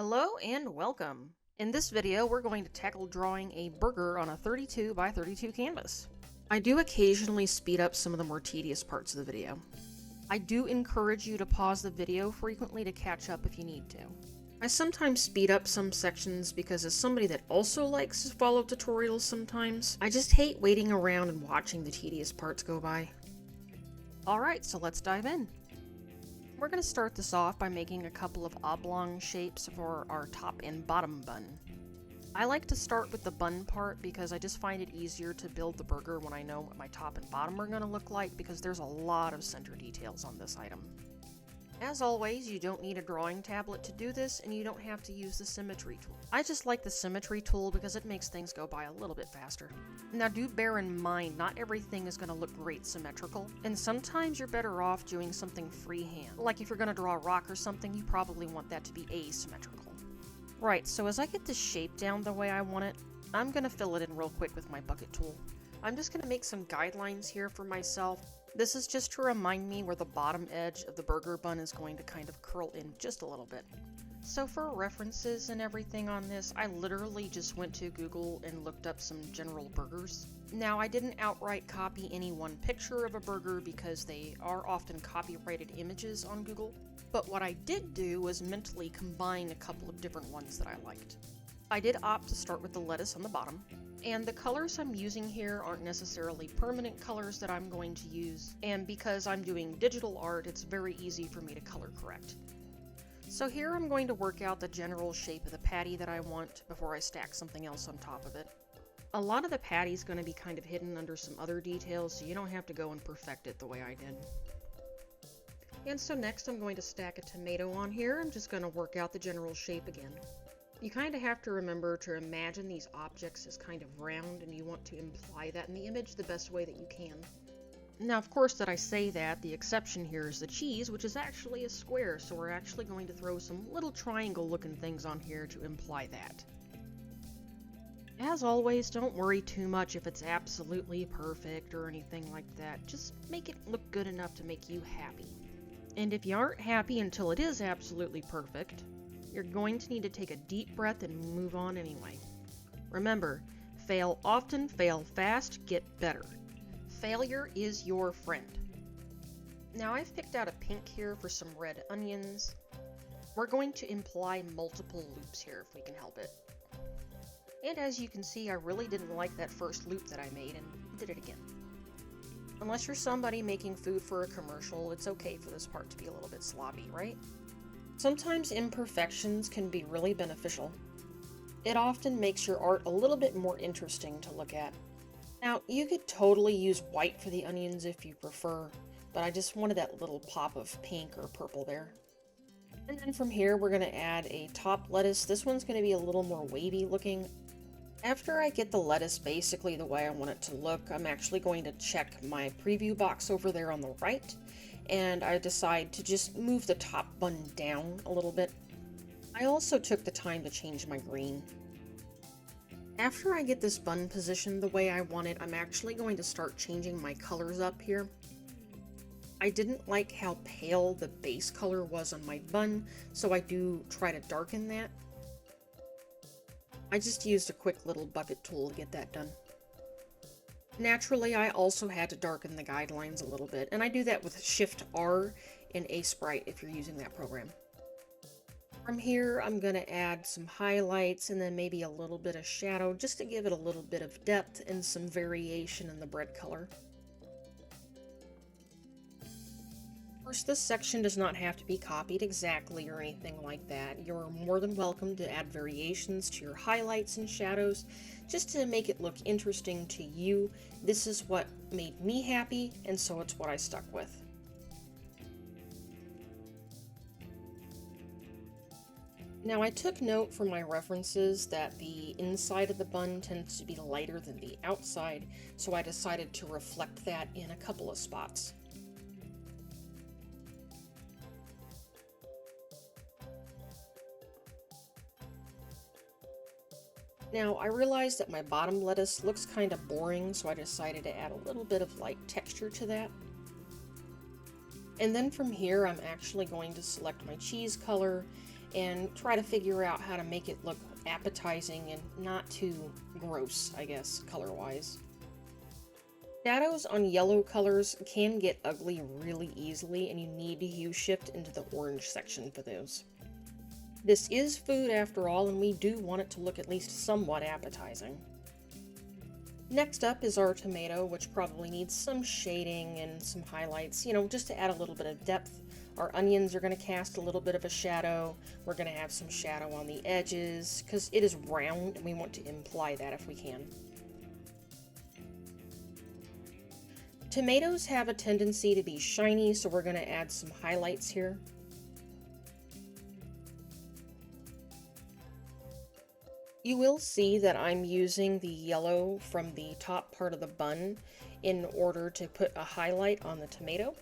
Hello and welcome. In this video, we're going to tackle drawing a burger on a 32 by 32 canvas. I do occasionally speed up some of the more tedious parts of the video. I do encourage you to pause the video frequently to catch up if you need to. I sometimes speed up some sections because as somebody that also likes to follow tutorials sometimes, I just hate waiting around and watching the tedious parts go by. Alright, so let's dive in. We're going to start this off by making a couple of oblong shapes for our top and bottom bun. I like to start with the bun part because I just find it easier to build the burger when I know what my top and bottom are going to look like because there's a lot of center details on this item. As always, you don't need a drawing tablet to do this, and you don't have to use the symmetry tool. I just like the symmetry tool because it makes things go by a little bit faster. Now do bear in mind, not everything is going to look great symmetrical, and sometimes you're better off doing something freehand. Like if you're going to draw a rock or something, you probably want that to be asymmetrical. Right, so as I get this shape down the way I want it, I'm going to fill it in real quick with my bucket tool. I'm just going to make some guidelines here for myself. This is just to remind me where the bottom edge of the burger bun is going to kind of curl in just a little bit. So for references and everything on this, I literally just went to Google and looked up some general burgers. Now, I didn't outright copy any one picture of a burger because they are often copyrighted images on Google, but what I did do was mentally combine a couple of different ones that I liked. I did opt to start with the lettuce on the bottom, and the colors I'm using here aren't necessarily permanent colors that I'm going to use, and because I'm doing digital art, it's very easy for me to color correct. So here I'm going to work out the general shape of the patty that I want before I stack something else on top of it. A lot of the patty is going to be kind of hidden under some other details, so you don't have to go and perfect it the way I did. And so next I'm going to stack a tomato on here. I'm just going to work out the general shape again. You kind of have to remember to imagine these objects as kind of round, and you want to imply that in the image the best way that you can. Now, of course, that I say that, the exception here is the cheese, which is actually a square, so we're actually going to throw some little triangle-looking things on here to imply that. As always, don't worry too much if it's absolutely perfect or anything like that. Just make it look good enough to make you happy. And if you aren't happy until it is absolutely perfect, you're going to need to take a deep breath and move on anyway. Remember, fail often, fail fast, get better. Failure is your friend. Now I've picked out a pink here for some red onions. We're going to imply multiple loops here if we can help it. And as you can see, I really didn't like that first loop that I made and did it again. Unless you're somebody making food for a commercial, it's okay for this part to be a little bit sloppy, right? Sometimes imperfections can be really beneficial. It often makes your art a little bit more interesting to look at. Now, you could totally use white for the onions if you prefer, but I just wanted that little pop of pink or purple there. And then from here, we're going to add a top lettuce. This one's going to be a little more wavy looking. After I get the lettuce basically the way I want it to look, I'm actually going to check my preview box over there on the right, and I decide to just move the top bun down a little bit. I also took the time to change my green. After I get this bun positioned the way I want it, I'm actually going to start changing my colors up here. I didn't like how pale the base color was on my bun, so I do try to darken that. I just used a quick little bucket tool to get that done. Naturally, I also had to darken the guidelines a little bit, and I do that with Shift-R in Aseprite if you're using that program. From here, I'm going to add some highlights and then maybe a little bit of shadow just to give it a little bit of depth and some variation in the bread color. Of course, this section does not have to be copied exactly or anything like that. You're more than welcome to add variations to your highlights and shadows just to make it look interesting to you. This is what made me happy, and so it's what I stuck with. Now, I took note from my references that the inside of the bun tends to be lighter than the outside, so I decided to reflect that in a couple of spots. Now, I realized that my bottom lettuce looks kind of boring, so I decided to add a little bit of light texture to that. And then from here, I'm actually going to select my cheese color and try to figure out how to make it look appetizing and not too gross, I guess, color-wise. Shadows on yellow colors can get ugly really easily, and you need to use shift into the orange section for those. This is food after all, and we do want it to look at least somewhat appetizing. Next up is our tomato, which probably needs some shading and some highlights, just to add a little bit of depth. Our onions are going to cast a little bit of a shadow. We're going to have some shadow on the edges, because it is round, and we want to imply that if we can. Tomatoes have a tendency to be shiny, so we're going to add some highlights here. You will see that I'm using the yellow from the top part of the bun in order to put a highlight on the tomato.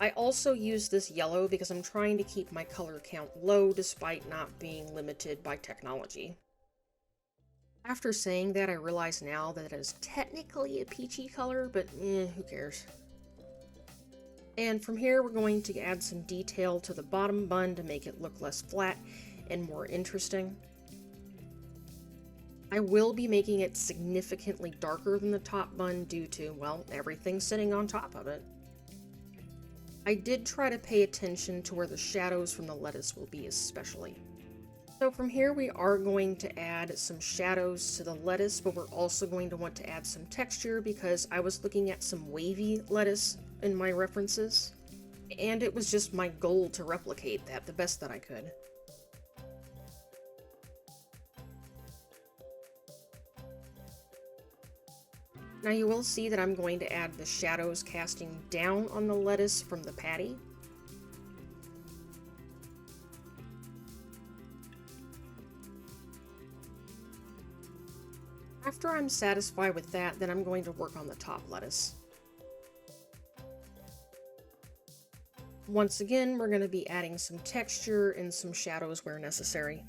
I also use this yellow because I'm trying to keep my color count low despite not being limited by technology. After saying that, I realize now that it is technically a peachy color, but who cares? And from here, we're going to add some detail to the bottom bun to make it look less flat and more interesting. I will be making it significantly darker than the top bun due to, well, everything sitting on top of it. I did try to pay attention to where the shadows from the lettuce will be especially. So from here we are going to add some shadows to the lettuce, but we're also going to want to add some texture because I was looking at some wavy lettuce in my references, and it was just my goal to replicate that the best that I could. Now you will see that I'm going to add the shadows casting down on the lettuce from the patty. After I'm satisfied with that, then I'm going to work on the top lettuce. Once again, we're going to be adding some texture and some shadows where necessary.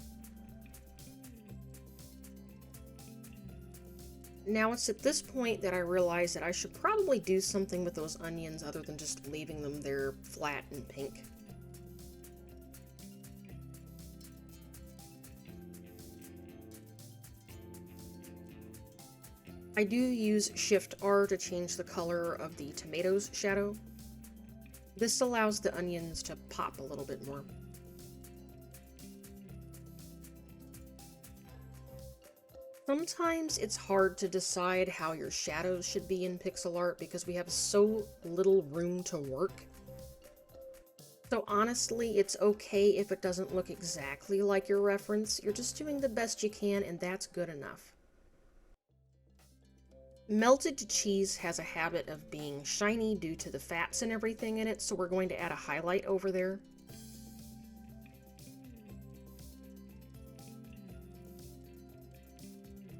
Now it's at this point that I realize that I should probably do something with those onions other than just leaving them there flat and pink. I do use Shift R to change the color of the tomatoes shadow. This allows the onions to pop a little bit more. Sometimes it's hard to decide how your shadows should be in pixel art because we have so little room to work. So honestly, it's okay if it doesn't look exactly like your reference. You're just doing the best you can, and that's good enough. Melted cheese has a habit of being shiny due to the fats and everything in it, so we're going to add a highlight over there.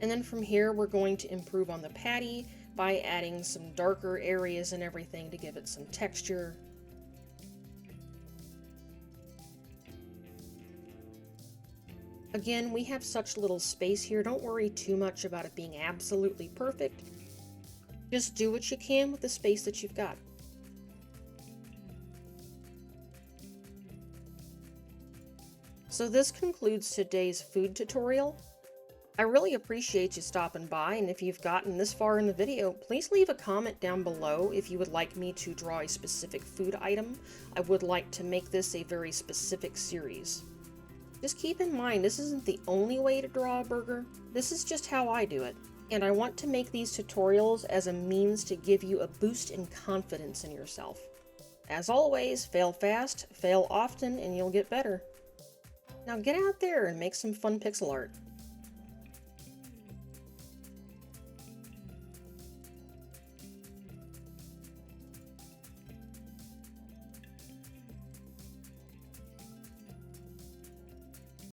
And then from here, we're going to improve on the patty by adding some darker areas and everything to give it some texture. Again, we have such little space here. Don't worry too much about it being absolutely perfect. Just do what you can with the space that you've got. So this concludes today's food tutorial. I really appreciate you stopping by, and if you've gotten this far in the video, please leave a comment down below if you would like me to draw a specific food item. I would like to make this a very specific series. Just keep in mind, this isn't the only way to draw a burger. This is just how I do it. And I want to make these tutorials as a means to give you a boost in confidence in yourself. As always, fail fast, fail often, and you'll get better. Now get out there and make some fun pixel art.